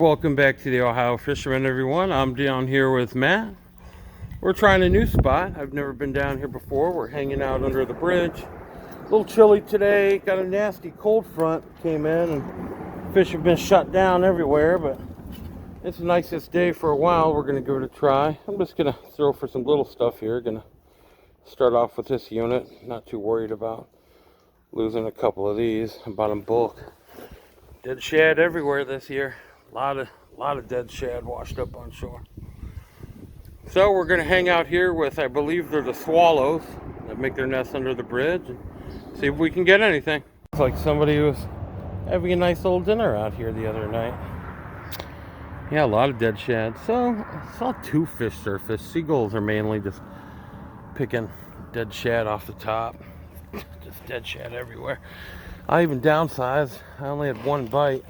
Welcome back to the Ohio Fisherman, everyone. I'm down here with Matt. We're trying a new spot. I've never been down here before. We're hanging out under the bridge. A little chilly today. Got a nasty cold front came in and fish have been shut down everywhere, but it's the nicest day for a while. We're going to give it a try. I'm just going to throw for some little stuff here. Going to start off with this unit. Not too worried about losing a couple of these. I bought them bulk. Dead shad everywhere this year. A lot of dead shad washed up on shore. So we're going to hang out here with, I believe they're the swallows that make their nests under the bridge, and see if we can get anything. It's like somebody was having a nice old dinner out here the other night. Yeah, a lot of dead shad. So I saw two fish surface. Seagulls are mainly just picking dead shad off the top. Just dead shad everywhere. I even downsized. I only had one bite.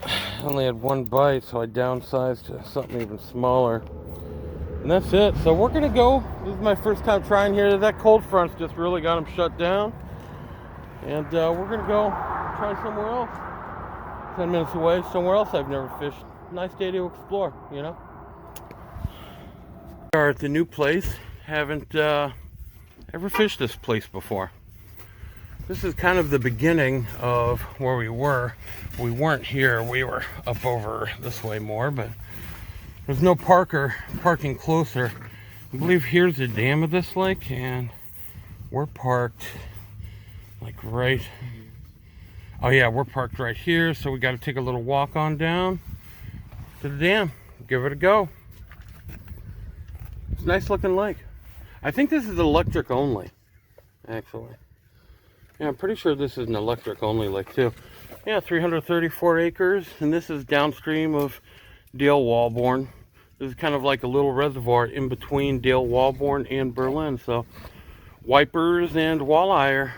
I only had one bite, so I downsized to something even smaller. And that's it. So we're going to go. This is my first time trying here. That cold front's just really got them shut down. And we're going to go try somewhere else. 10 minutes away, somewhere else I've never fished. Nice day to explore, you know. We are at the new place. Haven't ever fished this place before. This is kind of the beginning of where we were. We weren't here. We were up over this way more, but there's no parking closer. I believe here's the dam of this lake, and we're parked like right. Oh yeah, we're parked right here, so we got to take a little walk on down to the dam. Give it a go. It's a nice looking lake. I think this is electric only, actually. Yeah, I'm pretty sure this is an electric only lake too. Yeah, 334 acres, and this is downstream of Dale Walborn. This is kind of like a little reservoir in between Dale Walborn and Berlin. So wipers and walleye are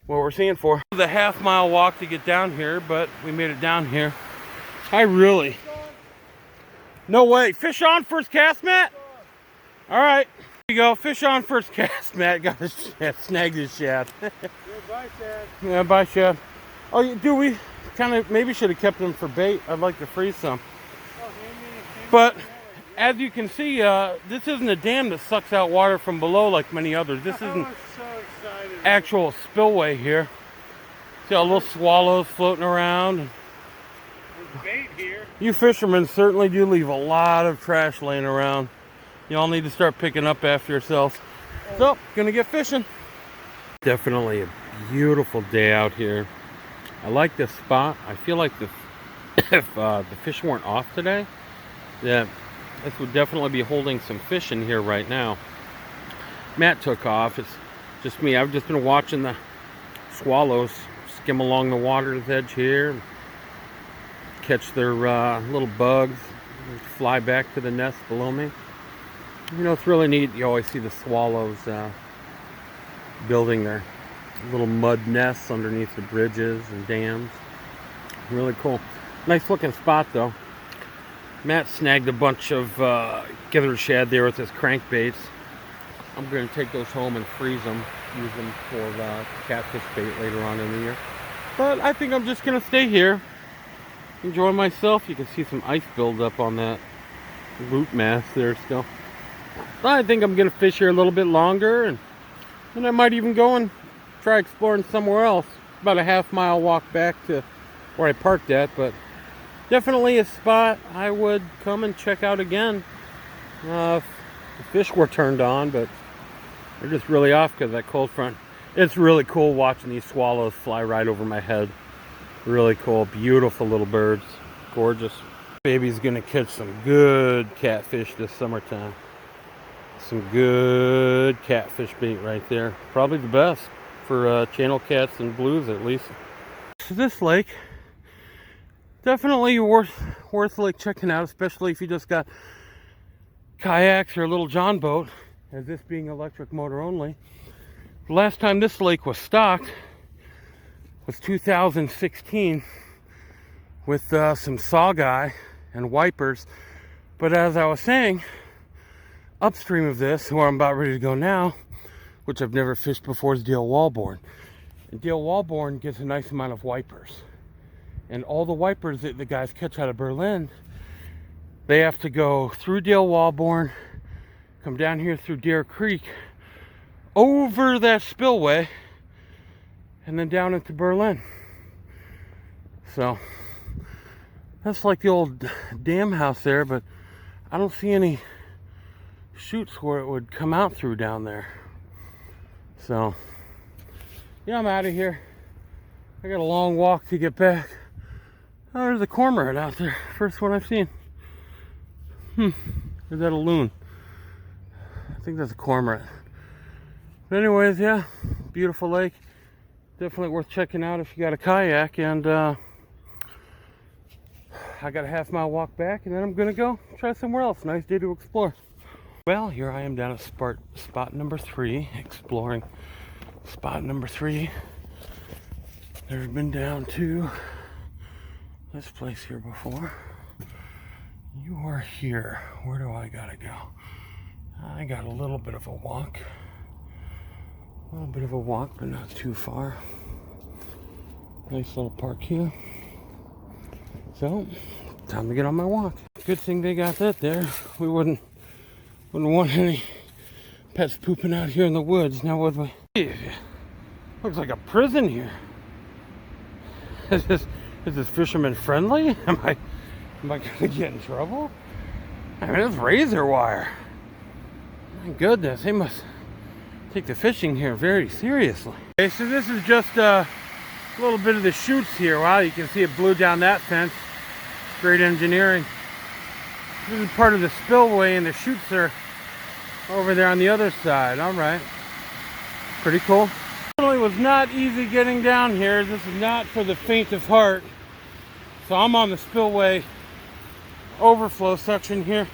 what we're seeing for. The half-mile walk to get down here, but we made it down here. No way. Fish on first cast, Matt? All right. Here you go. Fish on first cast, Matt. Got his shad. Snagged his shad. Yeah, bye, Shad. Yeah, bye, shad. Oh, do we kind of maybe should have kept them for bait? I'd like to freeze some. But as you can see, this isn't a dam that sucks out water from below like many others. This isn't So excited. actual spillway here. See all little swallows floating around. There's bait here. You fishermen certainly do leave a lot of trash laying around. Y'all need to start picking up after yourselves. So, gonna get fishing. Definitely a beautiful day out here. I like this spot. I feel like if the fish weren't off today, that this would definitely be holding some fish in here right now. Matt took off. It's just me. I've just been watching the swallows skim along the water's edge here, catch their little bugs, fly back to the nest below me. You know, it's really neat. You always see the swallows building their little mud nests underneath the bridges and dams. Really cool. Nice looking spot though. Matt snagged a bunch of gathered shad there with his crankbaits. I'm going to take those home and freeze them, use them for catfish bait later on in the year. But I think I'm just going to stay here, enjoy myself. You can see some ice build up on that root mass there still. I think I'm going to fish here a little bit longer, and then I might even go and try exploring somewhere else. About a half-mile walk back to where I parked at, but definitely a spot I would come and check out again if the fish were turned on, but they're just really off because of that cold front. It's really cool watching these swallows fly right over my head. Really cool, beautiful little birds, gorgeous. Baby's going to catch some good catfish this summertime. Some good catfish bait right there. Probably the best for channel cats and blues at least. So this lake, definitely worth like checking out, especially if you just got kayaks or a little john boat, as this being electric motor only. The last time this lake was stocked was 2016 with some sawguy and wipers. But as I was saying, upstream of this, where I'm about ready to go now, which I've never fished before, is Dale Walborn. And Dale Walborn gets a nice amount of wipers. And all the wipers that the guys catch out of Berlin, they have to go through Dale Walborn, come down here through Deer Creek, over that spillway, and then down into Berlin. So that's like the old dam house there, but I don't see any chutes where it would come out through down there. So yeah, I'm out of here. I got a long walk to get back. Oh, there's a cormorant out there. First one I've seen. Is that a loon? I think that's a cormorant. But anyways, yeah, beautiful lake. Definitely worth checking out if you got a kayak. And I got a half-mile walk back, and then I'm gonna go try somewhere else. Nice day to explore. Well, here I am down at spot number 3, exploring spot number 3. Never been down to this place here before. You are here. Where do I gotta go? I got a little bit of a walk. A little bit of a walk, but not too far. Nice little park here. So, time to get on my walk. Good thing they got that there. We wouldn't want any pets pooping out here in the woods, now would we? Looks like a prison here. Is this fisherman friendly? Am I gonna get in trouble? I mean, it's razor wire. My goodness, they must take the fishing here very seriously. Okay, so this is just a little bit of the chutes here. Wow, you can see it blew down that fence. Great engineering. This is part of the spillway, and the chutes are over there on the other side. All right, pretty cool. It was not easy getting down here. This is not for the faint of heart. So I'm on the spillway overflow section here.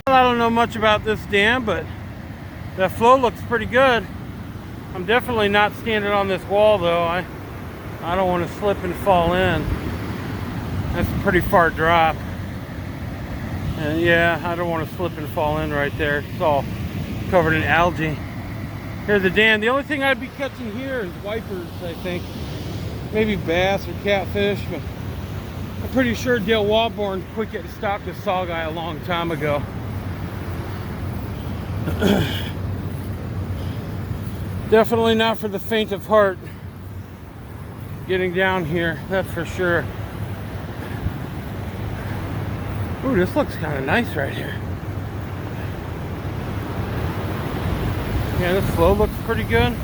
I don't know much about this dam, but that flow looks pretty good. I'm definitely not standing on this wall though. I don't want to slip and fall in. That's a pretty far drop. And yeah, I don't want to slip and fall in right there. It's all covered in algae. Here's the dam. The only thing I'd be catching here is wipers, I think. Maybe bass or catfish, but I'm pretty sure Dale Walborn quit getting stocked with saugeye a long time ago. Definitely not for the faint of heart getting down here, that's for sure. Ooh, this looks kind of nice right here. Yeah, this flow looks pretty good.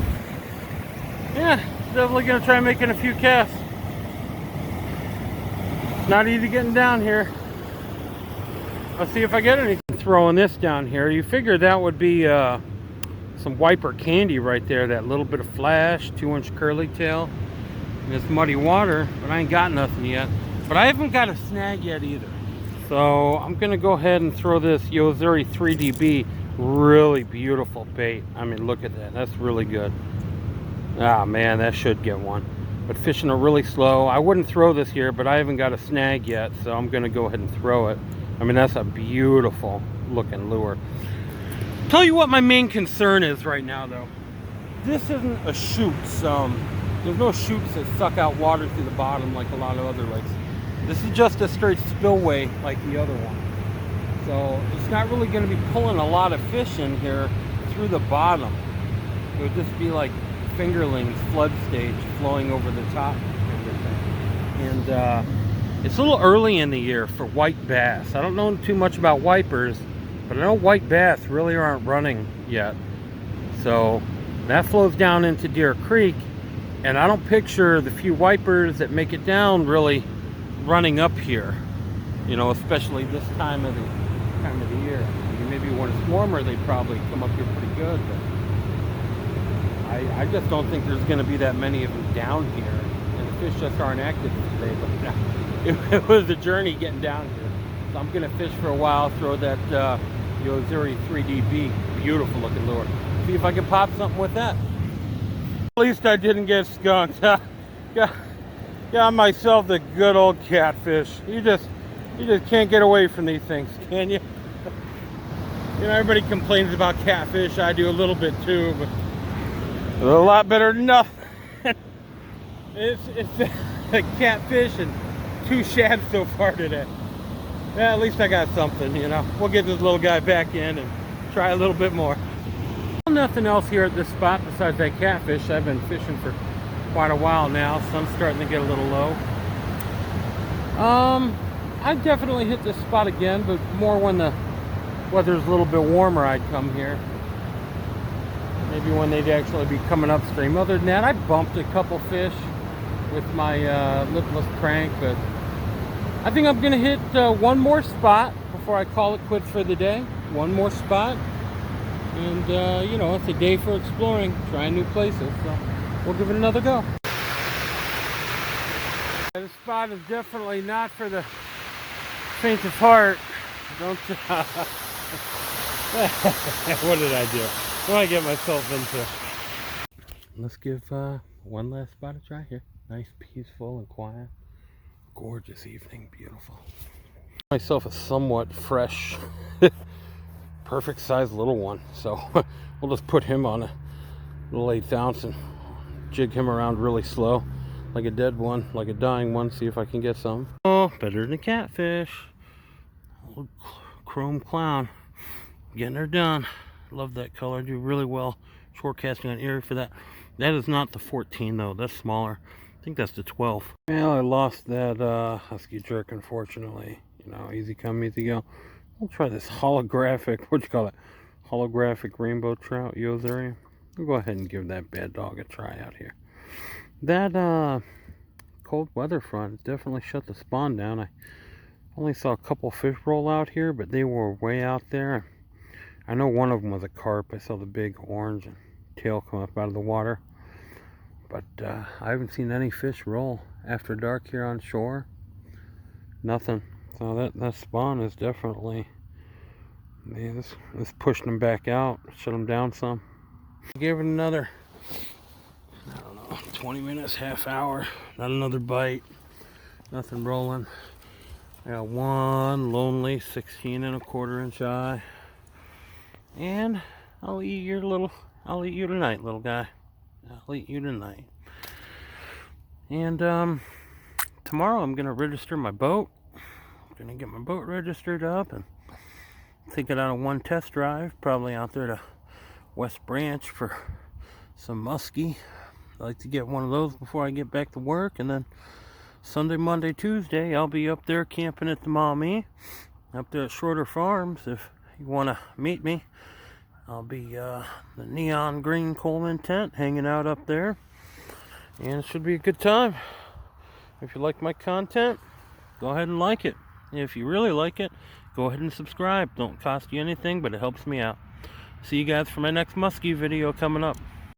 Yeah, definitely gonna try making a few casts. Not easy getting down here. Let's see if I get anything. Throwing this down here, you figure that would be some wiper candy right there. That little bit of flash, 2-inch curly tail, and this muddy water. But I ain't got nothing yet. But I haven't got a snag yet either. So I'm gonna go ahead and throw this Yozuri 3DB. Really beautiful bait. I mean, look at that. That's really good. Ah, man, that should get one. But fishing are really slow. I wouldn't throw this here, but I haven't got a snag yet, so I'm gonna go ahead and throw it. I mean, that's a beautiful looking lure. Tell you what my main concern is right now though. This isn't a chute. There's no chutes that suck out water through the bottom like a lot of other lakes. This is just a straight spillway like the other one. So it's not really going to be pulling a lot of fish in here through the bottom. It would just be like fingerlings, flood stage flowing over the top and everything. And it's a little early in the year for white bass. I don't know too much about wipers, but I know white bass really aren't running yet. So that flows down into Deer Creek, and I don't picture the few wipers that make it down really running up here. You know, especially this time of the year. I mean, maybe when it's warmer, they probably come up here pretty good. But I just don't think there's going to be that many of them down here, and the fish just aren't active today. But it was a journey getting down here. So I'm going to fish for a while, throw that Yozuri 3DB, beautiful looking lure. See if I can pop something with that. At least I didn't get skunked. Got myself the good old catfish. You just can't get away from these things, can you? You know, everybody complains about catfish. I do a little bit too, but a lot better than nothing. It's a catfish and 2 shad so far today. Yeah, at least I got something, you know. We'll get this little guy back in and try a little bit more. Nothing else here at this spot besides that catfish. I've been fishing for quite a while now. Sun's starting to get a little low. I'd definitely hit this spot again, but more when the weather's a little bit warmer, I'd come here. Maybe when they'd actually be coming upstream. Other than that, I bumped a couple fish with my lipless crank, but I think I'm gonna hit one more spot before I call it quits for the day. One more spot, and you know, it's a day for exploring, trying new places, so we'll give it another go. This spot is definitely not for the faint of heart. Don't what did I do? What did I get myself into? Let's give one last spot a try here. Nice, peaceful, and quiet. Gorgeous evening, beautiful. Myself a somewhat fresh, perfect size little one. So we'll just put him on a little 1/8 ounce and jig him around really slow, like a dead one, like a dying one. See if I can get some. Oh, better than a catfish. Little chrome clown, getting her done. Love that color. Do really well short casting on Erie for that. That is not the 14 though. That's smaller. I think that's the 12. Well, I lost that husky jerk, unfortunately. You know, easy come, easy go. We'll try this holographic, what you call it? Holographic rainbow trout, Yozeri. We'll go ahead and give that bad dog a try out here. That cold weather front definitely shut the spawn down. I only saw a couple fish roll out here, but they were way out there. I know one of them was a carp. I saw the big orange and tail come up out of the water. But I haven't seen any fish roll after dark here on shore. Nothing. So that spawn is definitely, man, this pushing them back out, shut them down some. Give it another, I don't know, 20 minutes, half hour. Not another bite. Nothing rolling. I got one lonely 16 1/4 inch eye. And I'll eat you tonight, little guy. I'll eat you tonight. And tomorrow I'm gonna register my boat. I'm gonna get my boat registered up and take it out on one test drive, probably out there to West Branch for some muskie. I like to get one of those before I get back to work, and then Sunday, Monday, Tuesday I'll be up there camping at the Mahoning, up there at Shorter Farms. If you want to meet me, I'll be the neon green Coleman tent hanging out up there, and it should be a good time. If you like my content, go ahead and like it. If you really like it, go ahead and subscribe. Don't cost you anything, but it helps me out. See you guys for my next muskie video coming up.